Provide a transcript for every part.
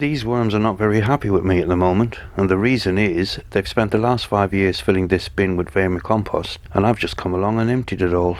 These worms are not very happy with me at the moment, and the reason is they've spent the last 5 years filling this bin with vermicompost, and I've just come along and emptied it all.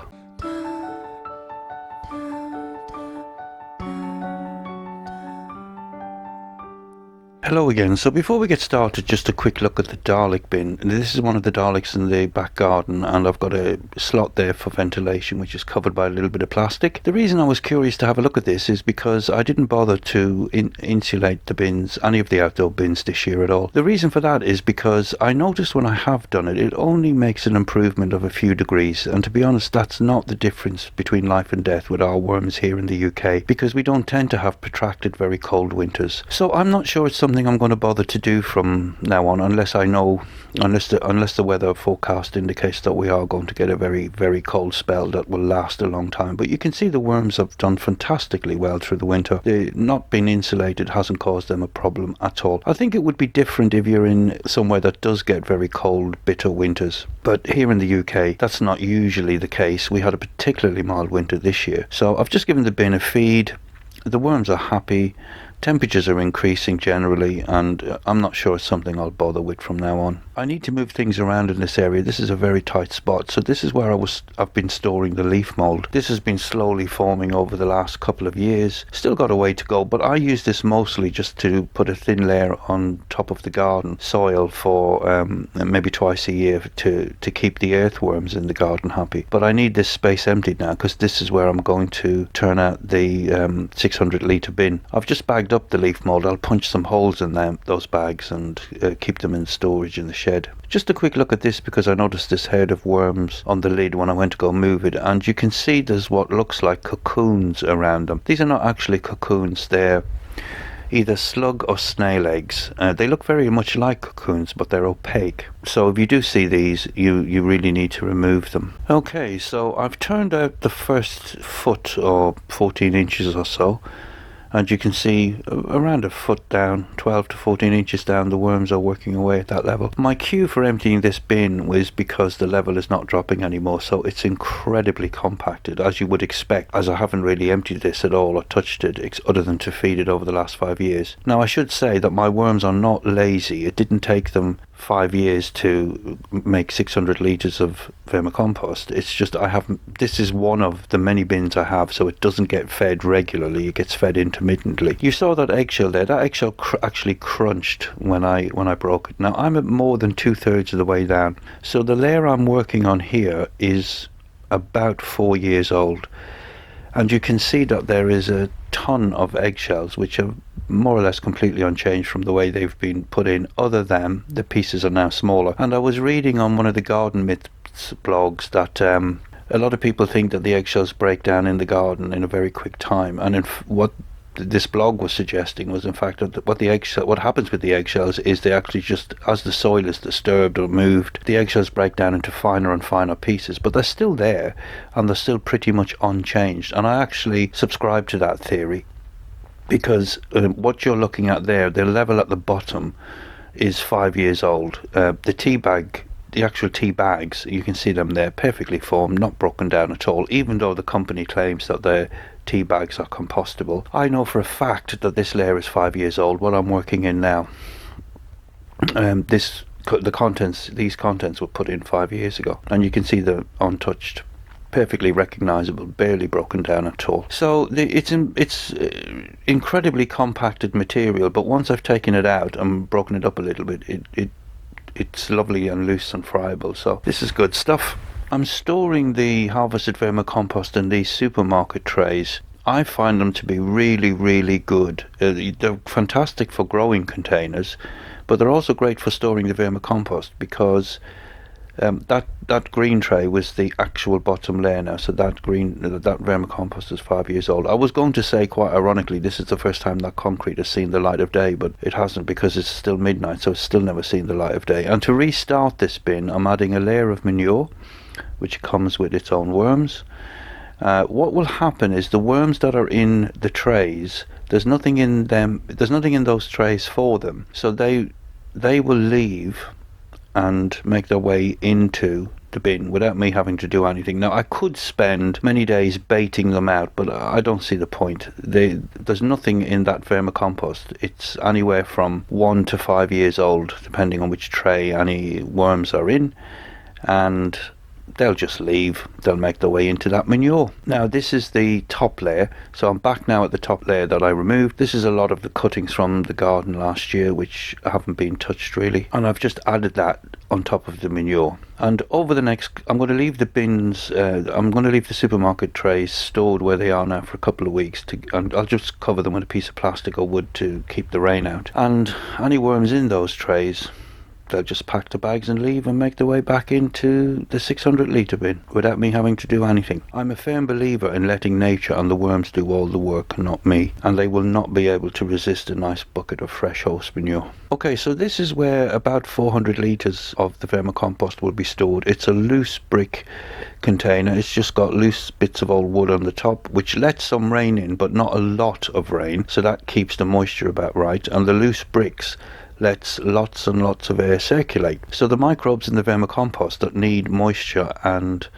Hello again. So before we get started, just a quick look at the Dalek bin. This is one of the Daleks in the back garden, and I've got a slot there for ventilation which is covered by a little bit of plastic. The reason I was curious to have a look at this is because I didn't bother to insulate the bins, any of the outdoor bins this year at all. The reason for that is because I noticed when I have done it, it only makes an improvement of a few degrees, and to be honest, that's not the difference between life and death with our worms here in the UK, because we don't tend to have protracted very cold winters. So I'm not sure it's something I'm going to bother to do from now on, unless the weather forecast indicates that we are going to get a very, very cold spell that will last a long time. But you can see the worms have done fantastically well through the winter. Not being insulated hasn't caused them a problem at all. I think it would be different if you're in somewhere that does get very cold, bitter winters. But here in the UK, that's not usually the case. We had a particularly mild winter this year. So I've just given the bin a feed. The worms are happy. Temperatures are increasing generally, and I'm not sure it's something I'll bother with from now on. I need to move things around in this area. This is a very tight spot, so this is where I've been storing the leaf mould. This has been slowly forming over the last couple of years. Still got a way to go, but I use this mostly just to put a thin layer on top of the garden soil for maybe twice a year to keep the earthworms in the garden happy. But I need this space emptied now, because this is where I'm going to turn out the 600 litre bin. I've just bagged up the leaf mould. I'll punch some holes in those bags and keep them in storage in the shed. Just a quick look at this, because I noticed this herd of worms on the lid when I went to go move it, and you can see there's what looks like cocoons around them. These are not actually cocoons, they're either slug or snail eggs. They look very much like cocoons, but they're opaque. So if you do see these, you really need to remove them. Okay, so I've turned out the first foot or 14 inches or so, and you can see around a foot down, 12 to 14 inches down, the worms are working away at that level. My cue for emptying this bin was because the level is not dropping anymore, so it's incredibly compacted, as you would expect, as I haven't really emptied this at all or touched it, other than to feed it over the last 5 years. Now I should say that my worms are not lazy. It didn't take them 5 years to make 600 litres of vermicompost. It's just this is one of the many bins I have, so it doesn't get fed regularly. It gets fed intermittently. You saw that eggshell there. That eggshell actually crunched when I broke it. Now I'm at more than 2/3 of the way down, so the layer I'm working on here is about 4 years old, and you can see that there is a ton of eggshells which are more or less completely unchanged from the way they've been put in, other than the pieces are now smaller. And I was reading on one of the garden myths blogs that a lot of people think that the eggshells break down in the garden in a very quick time, and what this blog was suggesting was in fact that what happens with the eggshells is they actually just, as the soil is disturbed or moved, the eggshells break down into finer and finer pieces, but they're still there and they're still pretty much unchanged. And I actually subscribe to that theory, because what you're looking at there, the level at the bottom is 5 years old. The actual tea bags, you can see them there, perfectly formed, not broken down at all, even though the company claims that their tea bags are compostable. I know for a fact that this layer is 5 years old, what I'm working in now. These contents were put in 5 years ago, and you can see they're untouched, perfectly recognizable, barely broken down at all. So it's incredibly compacted material, but once I've taken it out and broken it up a little bit, it's lovely and loose and friable. So this is good stuff. I'm storing the harvested vermicompost in these supermarket trays. I find them to be really, really good. They're fantastic for growing containers, but they're also great for storing the vermicompost, because that green tray was the actual bottom layer now, so that vermicompost is 5 years old. I was going to say, quite ironically, this is the first time that concrete has seen the light of day, but it hasn't, because it's still midnight, so it's still never seen the light of day. And to restart this bin, I'm adding a layer of manure, which comes with its own worms. What will happen is the worms that are in the trays, there's nothing in those trays for them, so they will leave and make their way into the bin without me having to do anything. Now, I could spend many days baiting them out, but I don't see the point. There's nothing in that vermicompost. It's anywhere from 1 to 5 years old, depending on which tray any worms are in, and they'll just leave. They'll make their way into that manure. Now, this is the top layer, so I'm back now at the top layer that I removed. This is a lot of the cuttings from the garden last year, which haven't been touched really, and I've just added that on top of the manure. And over the next, I'm going to leave the bins, I'm going to leave the supermarket trays stored where they are now for a couple of weeks, and I'll just cover them with a piece of plastic or wood to keep the rain out. And any worms in those trays, they'll just pack the bags and leave and make their way back into the 600 litre bin without me having to do anything. I'm a firm believer in letting nature and the worms do all the work, not me, and they will not be able to resist a nice bucket of fresh horse manure. Okay, so this is where about 400 litres of the vermicompost will be stored. It's a loose brick container. It's just got loose bits of old wood on the top, which lets some rain in, but not a lot of rain, so that keeps the moisture about right, and the loose bricks lets lots and lots of air circulate. So the microbes in the vermicompost that need moisture and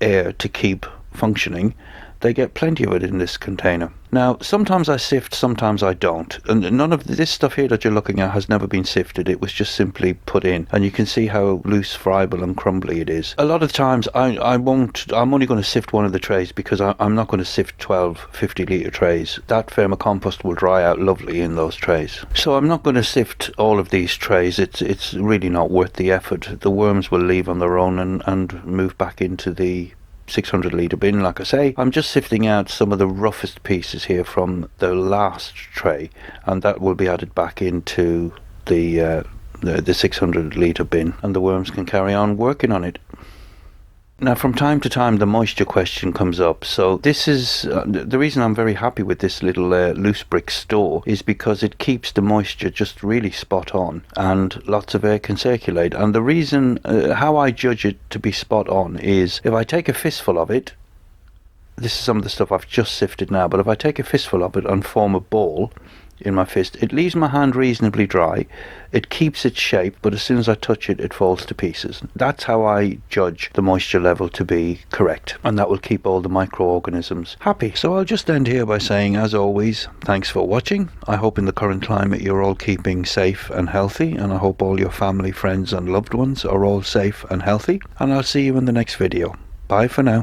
air to keep functioning, they get plenty of it in this container. Now, sometimes I sift, sometimes I don't, and none of this stuff here that you're looking at has never been sifted. It was just simply put in, and you can see how loose, friable and crumbly it is. A lot of times I'm only going to sift one of the trays, because I'm not going to sift 12 50 litre trays. That vermicompost will dry out lovely in those trays. So I'm not going to sift all of these trays. It's really not worth the effort. The worms will leave on their own and move back into the 600 litre bin. Like I say, I'm just sifting out some of the roughest pieces here from the last tray, and that will be added back into the 600 litre bin, and the worms can carry on working on it. Now, from time to time the moisture question comes up, so this is the reason I'm very happy with this little loose brick store, is because it keeps the moisture just really spot on and lots of air can circulate. And the reason how I judge it to be spot on is if I take a fistful of it, this is some of the stuff I've just sifted now, but if I take a fistful of it and form a ball in my fist, it leaves my hand reasonably dry, it keeps its shape, but as soon as I touch it, it falls to pieces. That's how I judge the moisture level to be correct, and that will keep all the microorganisms happy. So I'll just end here by saying, as always, thanks for watching. I hope in the current climate you're all keeping safe and healthy, and I hope all your family, friends and loved ones are all safe and healthy, and I'll see you in the next video. Bye for now.